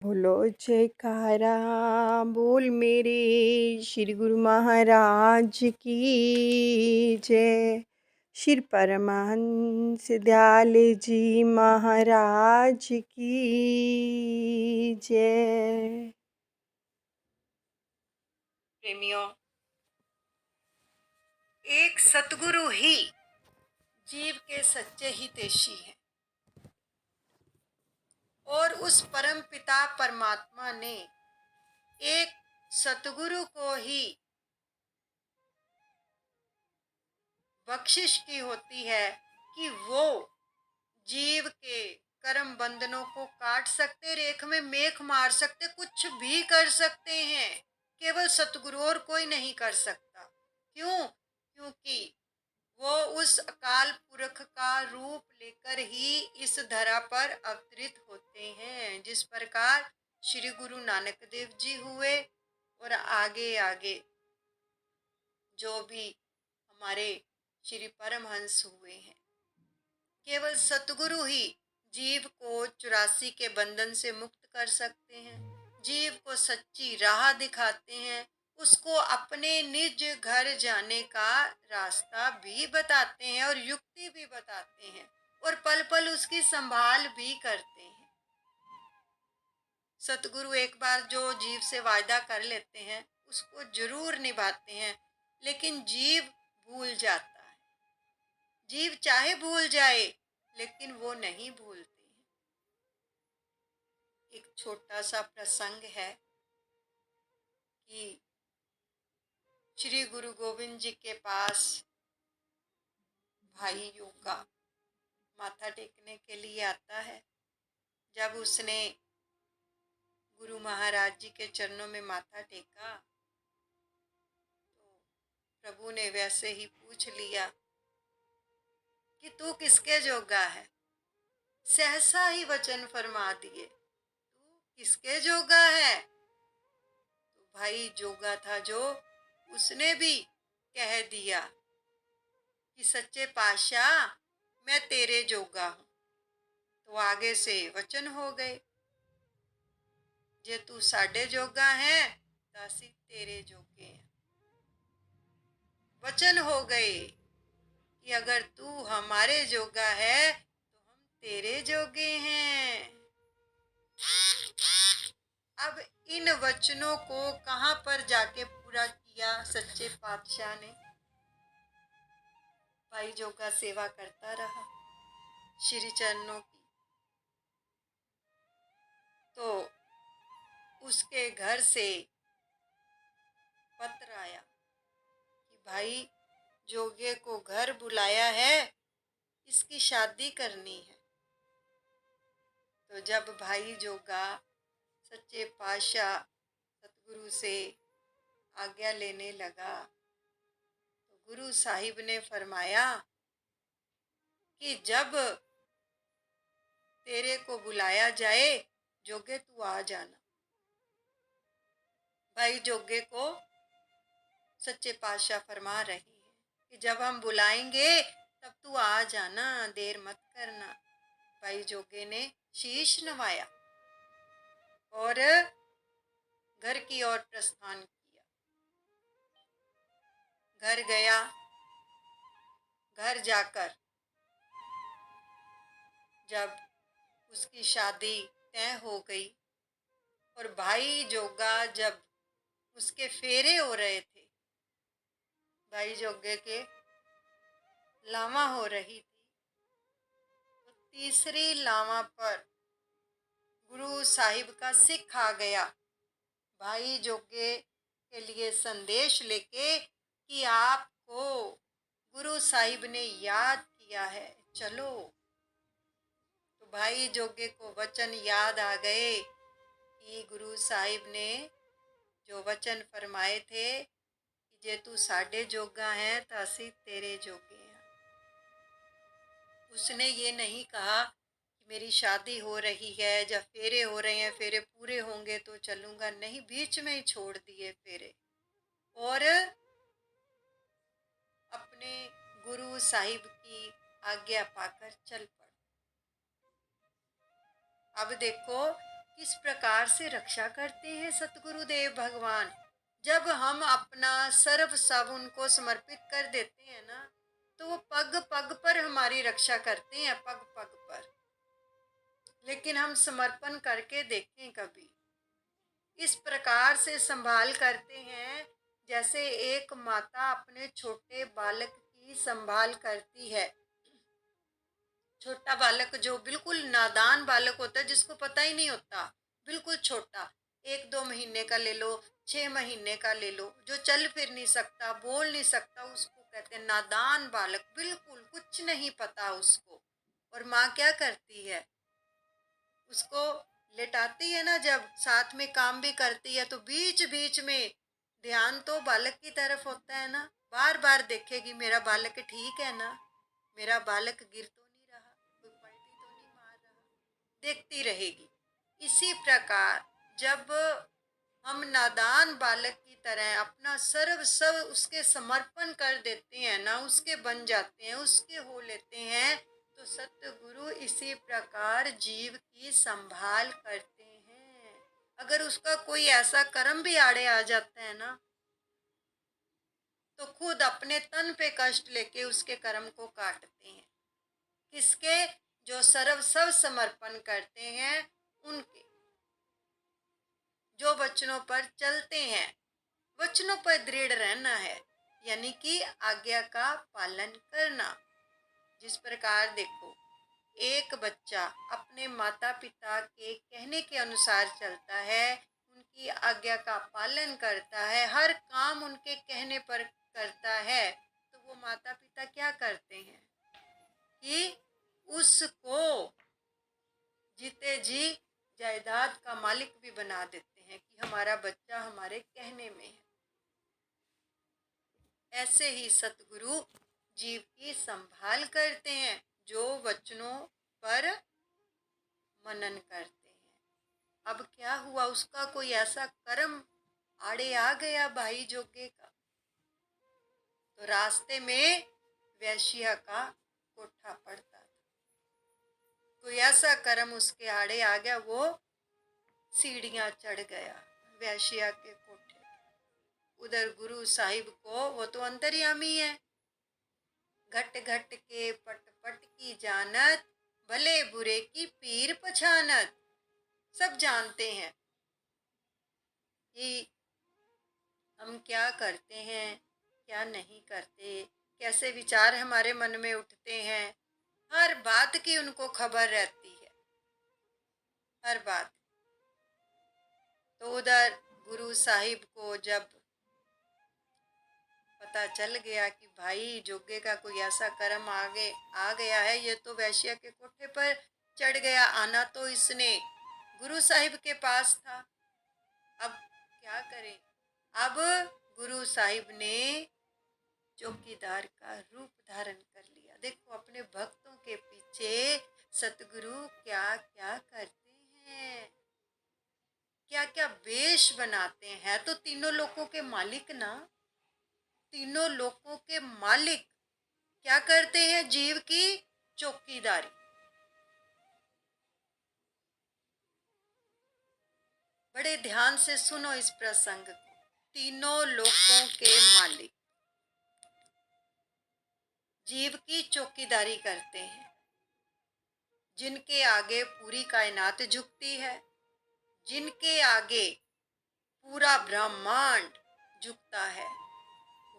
बोलो जयकारा बोल मेरे श्री गुरु महाराज की जय। श्री परमहंस दयाल जी महाराज की जय। प्रेमियों, एक सतगुरु ही जीव के सच्चे हितैषी हैं और उस परम पिता परमात्मा ने एक सतगुरु को ही बख्शिश की होती है कि वो जीव के कर्म बंधनों को काट सकते, रेख में मेख मार सकते, कुछ भी कर सकते हैं। केवल सतगुरु और कोई नहीं कर सकता। क्यों? क्योंकि वो उस अकाल पुरख का रूप लेकर ही इस धरा पर अवतरित होते हैं। जिस प्रकार श्री गुरु नानक देव जी हुए और आगे आगे जो भी हमारे श्री परमहंस हुए हैं, केवल सतगुरु ही जीव को 84 के बंधन से मुक्त कर सकते हैं, जीव को सच्ची राह दिखाते हैं, उसको अपने निज घर जाने का रास्ता भी बताते हैं और युक्ति भी बताते हैं और पल पल उसकी संभाल भी करते हैं। सतगुरु एक बार जो जीव से वायदा कर लेते हैं उसको जरूर निभाते हैं, लेकिन जीव भूल जाता है। जीव चाहे भूल जाए लेकिन वो नहीं भूलते हैं। एक छोटा सा प्रसंग है कि श्री गुरु गोविंद जी के पास भाई योगा माथा टेकने के लिए आता है। जब उसने गुरु महाराज जी के चरणों में माथा टेका तो प्रभु ने वैसे ही पूछ लिया कि तू किसके जोगा है। सहसा ही वचन फरमा दिए, तू किसके जोगा है। तो भाई जोगा था जो, उसने भी कह दिया कि सच्चे पातशाह मैं तेरे जोगा हूं। तो आगे से वचन हो गए, जे तू साडे जोगा है तो असी तेरे जोगे हैं। वचन हो गए कि अगर तू हमारे जोगा है तो हम तेरे जोगे हैं। अब इन वचनों को कहां पर जाके पूरा किया सच्चे पातशाह ने। भाई जोगा सेवा करता रहा श्री चरणों की। तो उसके घर से पत्र आया कि भाई जोगे को घर बुलाया है, इसकी शादी करनी है। तो जब भाई जोगा सच्चे पातशाह सतगुरु से आज्ञा लेने लगा तो गुरु साहिब ने फरमाया कि जब तेरे को बुलाया जाए जोगे तू आ जाना। भाई जोगे को सच्चे पातशाह फरमा रही है कि जब हम बुलाएंगे तब तू आ जाना, देर मत करना। भाई जोगे ने शीश नवाया और घर की ओर प्रस्थान किया। घर गया, घर जाकर जब उसकी शादी तय हो गई और भाई जोगा जब उसके फेरे हो रहे थे, भाई जोगे के लावा हो रही थी, तो तीसरी लावा पर गुरु साहिब का सिख आ गया भाई जोगे के लिए संदेश लेके कि आपको गुरु साहिब ने याद किया है, चलो। तो भाई जोगे को वचन याद आ गए कि गुरु साहिब ने जो वचन फरमाए थे कि जे तू साडे जोगा है तो असी तेरे जोगे हैं। उसने ये नहीं कहा कि मेरी शादी हो रही है, जब फेरे हो रहे हैं, फेरे पूरे होंगे तो चलूंगा, नहीं, बीच में ही छोड़ दिए फेरे और अपने गुरु साहिब की आज्ञा पाकर चल पड़ा। अब देखो किस प्रकार से रक्षा करते हैं सतगुरुदेव भगवान। जब हम अपना सर्व सब उनको समर्पित कर देते हैं ना, तो वो पग पग पर हमारी रक्षा करते हैं, पग पग पर। लेकिन हम समर्पण करके देखें कभी, इस प्रकार से संभाल करते हैं जैसे एक माता अपने छोटे बालक की संभाल करती है। छोटा बालक जो बिल्कुल नादान बालक होता है, जिसको पता ही नहीं होता, बिल्कुल छोटा, 1-2 महीने का ले लो, 6 महीने का ले लो, जो चल फिर नहीं सकता, बोल नहीं सकता, उसको कहते हैं नादान बालक, बिल्कुल कुछ नहीं पता उसको। और माँ क्या करती है, उसको लेटाती है ना, जब साथ में काम भी करती है, तो बीच बीच में ध्यान तो बालक की तरफ होता है ना, बार बार देखेगी मेरा बालक ठीक है ना, मेरा बालक गिर तो नहीं रहा, कोई पलटी तो नहीं मार रहा, देखती रहेगी। इसी प्रकार जब हम नादान बालक की तरह अपना सर्व सब उसके समर्पण कर देते हैं ना, उसके बन जाते हैं, उसके हो लेते हैं, तो सतगुरु इसी प्रकार जीव की संभाल करते हैं। अगर उसका कोई ऐसा कर्म भी आड़े आ जाता है ना, तो खुद अपने तन पे कष्ट लेके उसके कर्म को काटते हैं। किसके? जो सर्व सब समर्पण करते हैं उनके, जो वचनों पर चलते हैं। वचनों पर दृढ़ रहना है, यानी कि आज्ञा का पालन करना। जिस प्रकार देखो, एक बच्चा अपने माता पिता के कहने के अनुसार चलता है, उनकी आज्ञा का पालन करता है, हर काम उनके कहने पर करता है, तो वो माता पिता क्या करते हैं कि उसको जीते जी जायदाद का मालिक भी बना देते हैं कि हमारा बच्चा हमारे कहने में है। ऐसे ही सतगुरु जीव की संभाल करते हैं, जो वचनों पर मनन करते हैं। अब क्या हुआ, उसका कोई ऐसा कर्म आड़े आ गया भाई जोगे का, तो रास्ते में वैश्या का कोठा पड़ता था। कोई ऐसा कर्म उसके आड़े आ गया, वो सीढ़ियां चढ़ गया वैश्या के कोठे। उधर गुरु साहिब को, वो तो अंतर्यामी है, घट घट के पट पट की जानत, भले बुरे की पीर पछानत। सब जानते हैं कि हम क्या करते हैं, क्या नहीं करते, कैसे विचार हमारे मन में उठते हैं, हर बात की उनको खबर रहती है, हर बात। तो उधर गुरु साहिब को जब पता चल गया कि भाई जोगे का कोई ऐसा कर्म आगे आ गया है, ये तो वैश्या के कोठे पर चढ़ गया, आना तो इसने गुरु साहिब के पास था, अब क्या करें। अब गुरु साहिब ने चौकीदार का रूप धारण कर लिया। देखो अपने भक्तों के पीछे सतगुरु क्या क्या करते हैं, क्या क्या वेश बनाते हैं। तो तीनों लोकों के मालिक ना, तीनों लोकों के मालिक क्या करते हैं, जीव की चौकीदारी। बड़े ध्यान से सुनो इस प्रसंग को। तीनों लोकों के मालिक जीव की चौकीदारी करते हैं, जिनके आगे पूरी कायनात झुकती है, जिनके आगे पूरा ब्रह्मांड झुकता है।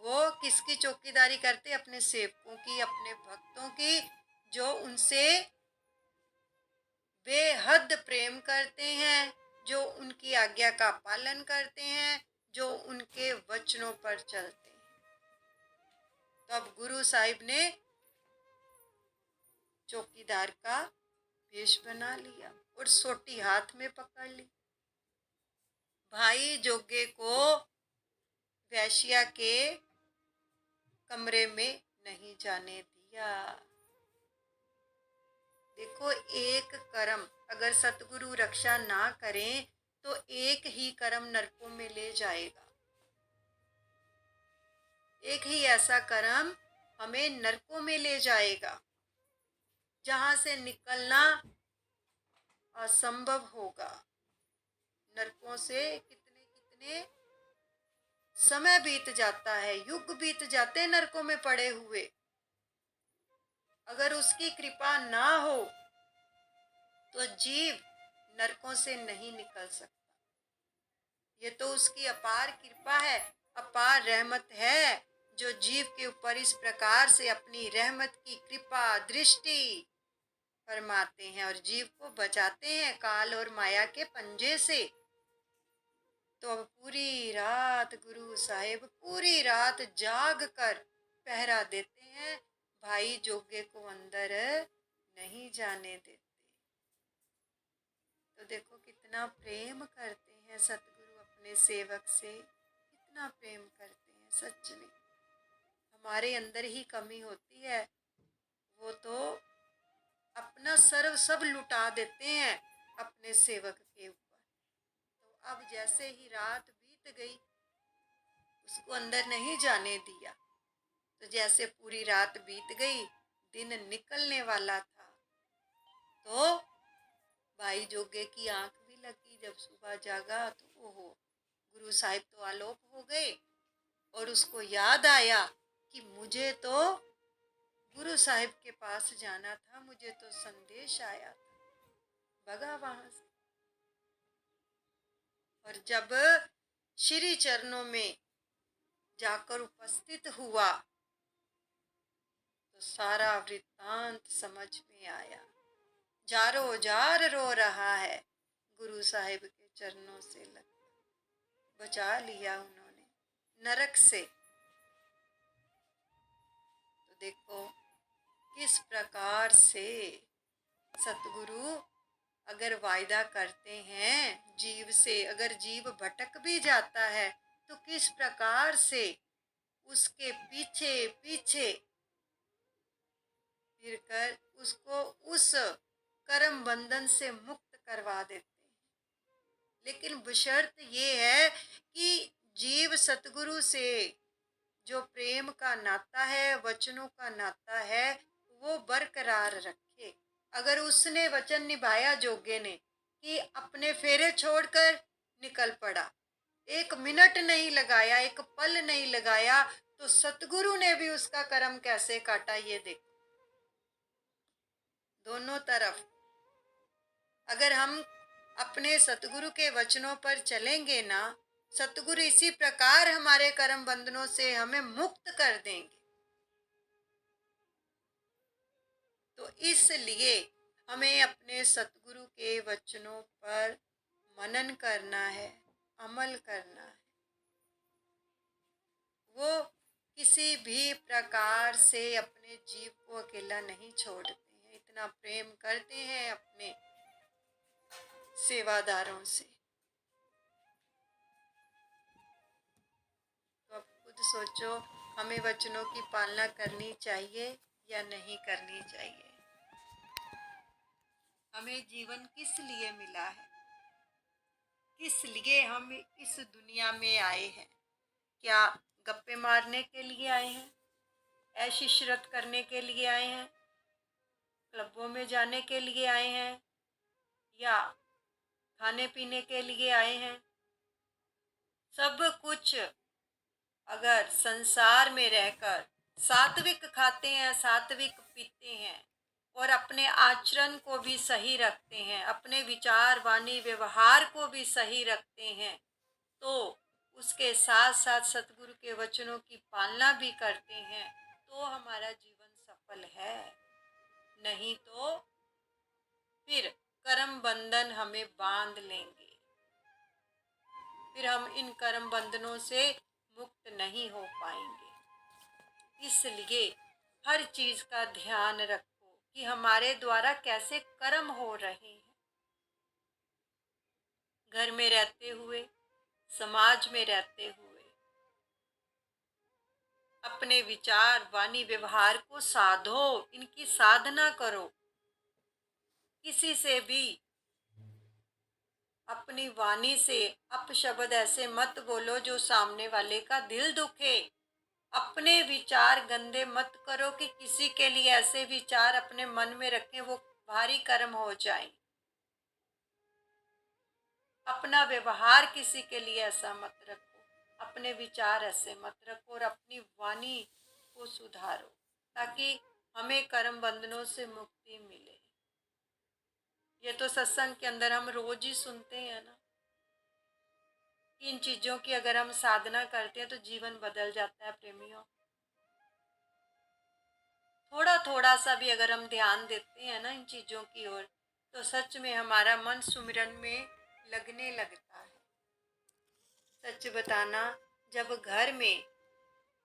वो किसकी चौकीदारी करते? अपने सेवकों की, अपने भक्तों की, जो उनसे बेहद प्रेम करते हैं, जो उनकी आज्ञा का पालन करते हैं, जो उनके वचनों पर चलते हैं। तो अब गुरु साहिब ने चौकीदार का वेश बना लिया और सोटी हाथ में पकड़ ली। भाई जोगे को वैश्या के कमरे में नहीं जाने दिया। देखो, एक कर्म अगर सतगुरु रक्षा ना करें तो एक ही कर्म नरकों में ले जाएगा। एक ही ऐसा कर्म हमें नरकों में ले जाएगा, जहां से निकलना असंभव होगा। नरकों से कितने कितने समय बीत जाता है, युग बीत जाते हैं नरकों में पड़े हुए। अगर उसकी कृपा ना हो तो जीव नरकों से नहीं निकल सकता। ये तो उसकी अपार कृपा है, अपार रहमत है, जो जीव के ऊपर इस प्रकार से अपनी रहमत की कृपा दृष्टि फरमाते हैं और जीव को बचाते हैं काल और माया के पंजे से। तो अब पूरी रात गुरु साहिब पूरी रात जाग कर पहरा देते हैं, भाई जोगे को अंदर नहीं जाने देते। तो देखो कितना प्रेम करते हैं सतगुरु अपने सेवक से, कितना प्रेम करते हैं। सच में हमारे अंदर ही कमी होती है, वो तो अपना सर्व सब लुटा देते हैं अपने सेवक के ऊपर। तो अब जैसे ही रात बीत गई, उसको अंदर नहीं जाने दिया। तो जैसे पूरी रात बीत गई, दिन निकलने वाला था, तो भाई जोगे की आंख भी लगी। जब सुबह जागा तो ओहो, गुरु साहिब तो आलोप हो गए और उसको याद आया कि मुझे तो गुरु साहिब के पास जाना था, मुझे तो संदेश आया था। भगा वहां से और जब श्री चरणों में जाकर उपस्थित हुआ तो सारा वृत्तांत समझ में आया। जारो जार रो रहा है, गुरु साहिब के चरणों से लग बचा लिया उन्होंने नरक से। तो देखो किस प्रकार से सतगुरु अगर वायदा करते हैं जीव से, अगर जीव भटक भी जाता है तो किस प्रकार से उसके पीछे पीछे फिरकर उसको उस कर्म बंधन से मुक्त करवा देते हैं। लेकिन बशर्त ये है कि जीव सतगुरु से जो प्रेम का नाता है, वचनों का नाता है, वो बरकरार रखे। अगर उसने वचन निभाया जोगे ने कि अपने फेरे छोड़कर निकल पड़ा, एक मिनट नहीं लगाया, एक पल नहीं लगाया, तो सतगुरु ने भी उसका कर्म कैसे काटा ये देखो। दोनों तरफ अगर हम अपने सतगुरु के वचनों पर चलेंगे ना, सतगुरु इसी प्रकार हमारे कर्म बंधनों से हमें मुक्त कर देंगे। तो इसलिए हमें अपने सतगुरु के वचनों पर मनन करना है, अमल करना है। वो किसी भी प्रकार से अपने जीव को अकेला नहीं छोड़ते हैं, इतना प्रेम करते हैं अपने सेवादारों से। तो अब खुद सोचो, हमें वचनों की पालना करनी चाहिए या नहीं करनी चाहिए। हमें जीवन किस लिए मिला है, किस लिए हम इस दुनिया में आए हैं? क्या गप्पे मारने के लिए आए हैं, ऐश इशरत करने के लिए आए हैं, क्लबों में जाने के लिए आए हैं, या खाने पीने के लिए आए हैं? सब कुछ अगर संसार में रहकर सात्विक खाते हैं, सात्विक पीते हैं और अपने आचरण को भी सही रखते हैं, अपने विचार वाणी व्यवहार को भी सही रखते हैं, तो उसके साथ साथ सतगुरु के वचनों की पालना भी करते हैं, तो हमारा जीवन सफल है। नहीं तो फिर कर्म बंधन हमें बांध लेंगे, फिर हम इन कर्म बंधनों से मुक्त नहीं हो पाएंगे। इसलिए हर चीज का ध्यान रखो कि हमारे द्वारा कैसे कर्म हो रहे हैं। घर में रहते हुए, समाज में रहते हुए अपने विचार वाणी व्यवहार को साधो, इनकी साधना करो। किसी से भी अपनी वाणी से अपशब्द ऐसे मत बोलो जो सामने वाले का दिल दुखे। अपने विचार गंदे मत करो कि किसी के लिए ऐसे विचार अपने मन में रखें वो भारी कर्म हो जाए। अपना व्यवहार किसी के लिए ऐसा मत रखो, अपने विचार ऐसे मत रखो और अपनी वाणी को सुधारो, ताकि हमें कर्म बंधनों से मुक्ति मिले। ये तो सत्संग के अंदर हम रोज ही सुनते हैं ना। इन चीजों की अगर हम साधना करते हैं तो जीवन बदल जाता है प्रेमियों। थोड़ा थोड़ा सा भी अगर हम ध्यान देते हैं ना इन चीजों की ओर, तो सच में हमारा मन सुमिरन में लगने लगता है। सच बताना, जब घर में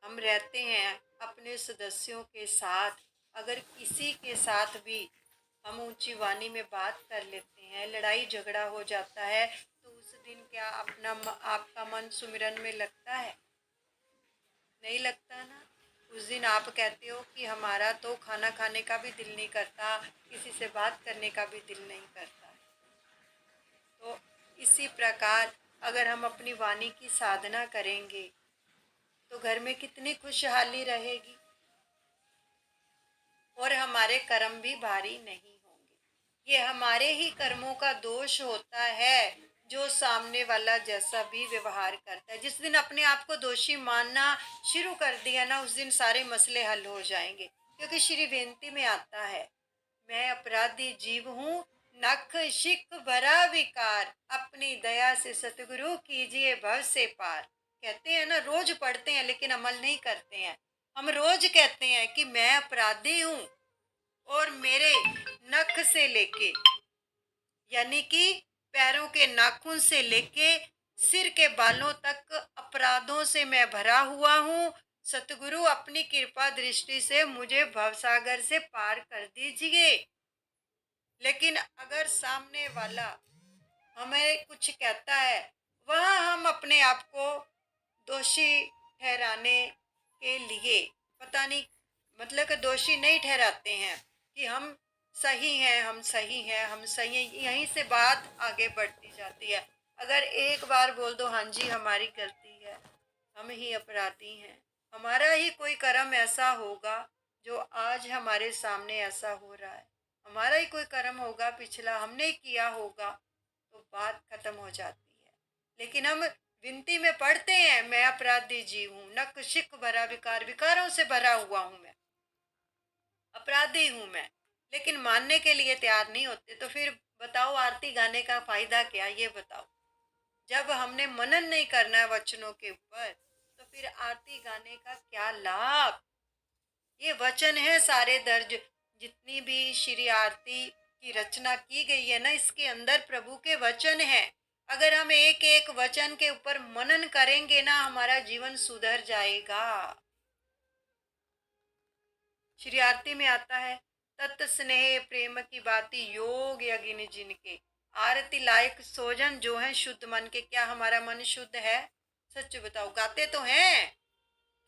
हम रहते हैं अपने सदस्यों के साथ, अगर किसी के साथ भी हम ऊंची वाणी में बात कर लेते हैं, लड़ाई झगड़ा हो जाता है, तो उस दिन क्या आपका मन सुमिरन में लगता है? नहीं लगता ना। उस दिन आप कहते हो कि हमारा तो खाना खाने का भी दिल नहीं करता, किसी से बात करने का भी दिल नहीं करता। तो इसी प्रकार अगर हम अपनी वाणी की साधना करेंगे तो घर में कितनी खुशहाली रहेगी और हमारे कर्म भी भारी नहीं होंगे। ये हमारे ही कर्मों का दोष होता है जो सामने वाला जैसा भी व्यवहार करता है। जिस दिन अपने आप को दोषी मानना शुरू कर दिया ना, उस दिन सारे मसले हल हो जाएंगे। क्योंकि श्री बेनती में आता है, मैं अपराधी जीव हूँ, नख शिक भरा विकार, अपनी दया से सतगुरु कीजिए भव से पार। कहते हैं ना, रोज पढ़ते हैं लेकिन अमल नहीं करते हैं। हम रोज कहते हैं कि मैं अपराधी हूँ और मेरे नख से लेके, यानी कि पैरों के नाखून से लेके सिर के बालों तक अपराधों से मैं भरा हुआ हूँ। सतगुरु अपनी कृपा दृष्टि से मुझे भवसागर से पार कर दीजिए। लेकिन अगर सामने वाला हमें कुछ कहता है, वहां हम अपने आप को दोषी ठहराने के लिए, पता नहीं, मतलब कि दोषी नहीं ठहराते हैं कि हम सही हैं, हम सही हैं, हम सही हैं, यहीं से बात आगे बढ़ती जाती है। अगर एक बार बोल दो हाँ जी हमारी गलती है, हम ही अपराधी हैं, हमारा ही कोई कर्म ऐसा होगा जो आज हमारे सामने ऐसा हो रहा है, हमारा ही कोई कर्म होगा पिछला, हमने ही किया होगा, तो बात खत्म हो जाती है। लेकिन हम विनती में पढ़ते हैं, मैं अपराधी जीव हूँ, नक शिक भरा विकार, विकारों से भरा हुआ हूं मैं, अपराधी हूं मैं, लेकिन मानने के लिए तैयार नहीं होते। तो फिर बताओ आरती गाने का फायदा क्या, ये बताओ। जब हमने मनन नहीं करना है वचनों के ऊपर, तो फिर आरती गाने का क्या लाभ? ये वचन है सारे दर्ज, जितनी भी श्री आरती की रचना की गई है ना, इसके अंदर प्रभु के वचन है। अगर हम एक एक वचन के ऊपर मनन करेंगे ना, हमारा जीवन सुधर जाएगा। श्री आरती में आता है, तत् स्नेह प्रेम की बाती योग यगिन जिनके, आरती लायक सोजन जो है शुद्ध मन के। क्या हमारा मन शुद्ध है? सच बताओ, गाते तो हैं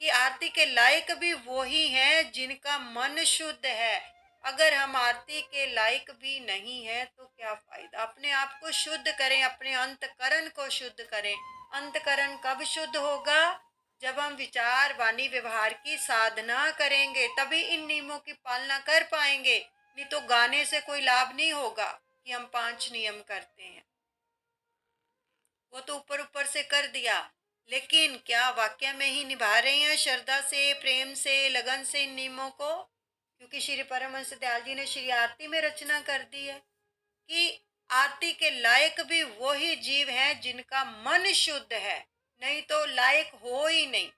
कि आरती के लायक भी वो ही हैं जिनका मन शुद्ध है। अगर हम आरती के लायक भी नहीं है तो क्या फायदा? अपने आप को शुद्ध करें, अपने अंतकरण को शुद्ध करें। अंतकरण कब शुद्ध होगा? जब हम विचार वाणी व्यवहार की साधना करेंगे, तभी इन नियमों की पालना कर पाएंगे। नहीं तो गाने से कोई लाभ नहीं होगा कि हम 5 नियम करते हैं, वो तो ऊपर ऊपर से कर दिया, लेकिन क्या वाक्य में ही निभा रहे हैं श्रद्धा से, प्रेम से, लगन से इन नियमों को? क्योंकि श्री परमहंस दयाल जी ने श्री आरती में रचना कर दी है कि आरती के लायक भी वो ही जीव हैं जिनका मन शुद्ध है, नहीं तो लायक हो ही नहीं।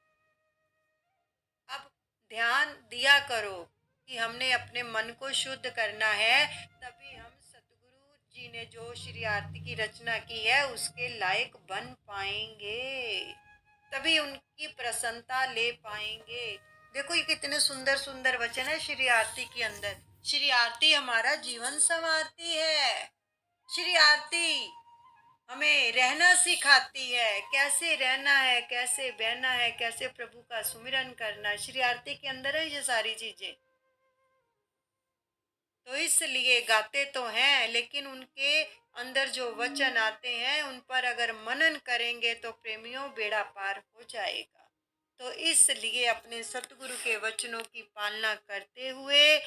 अब ध्यान दिया करो कि हमने अपने मन को शुद्ध करना है, तभी हम सतगुरु जी ने जो श्री आरती की रचना की है उसके लायक बन पाएंगे, तभी उनकी प्रसन्नता ले पाएंगे। देखो ये कितने सुंदर सुंदर वचन है श्री आरती के अंदर। श्री आरती हमारा जीवन संवारती है। श्री आरती हमें रहना सिखाती है, कैसे रहना है, कैसे बहना है, कैसे प्रभु का सुमिरन करना है। श्री आरती के अंदर है ये सारी चीजें। तो इसलिए गाते तो हैं, लेकिन उनके अंदर जो वचन आते हैं उन पर अगर मनन करेंगे तो प्रेमियों बेड़ा पार हो जाएगा। तो इसलिए अपने सतगुरु के वचनों की पालना करते हुए,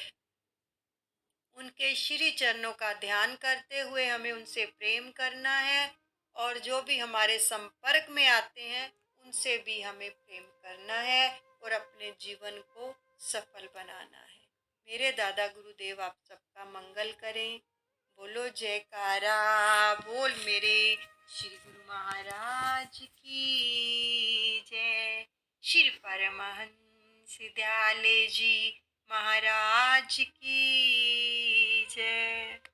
उनके श्री चरणों का ध्यान करते हुए हमें उनसे प्रेम करना है। और जो भी हमारे संपर्क में आते हैं उनसे भी हमें प्रेम करना है और अपने जीवन को सफल बनाना है। मेरे दादा गुरुदेव आप सबका मंगल करें। बोलो जयकारा, बोल मेरे श्री गुरु महाराज की जय। श्री परमहंस दयाले जी महाराज की जय।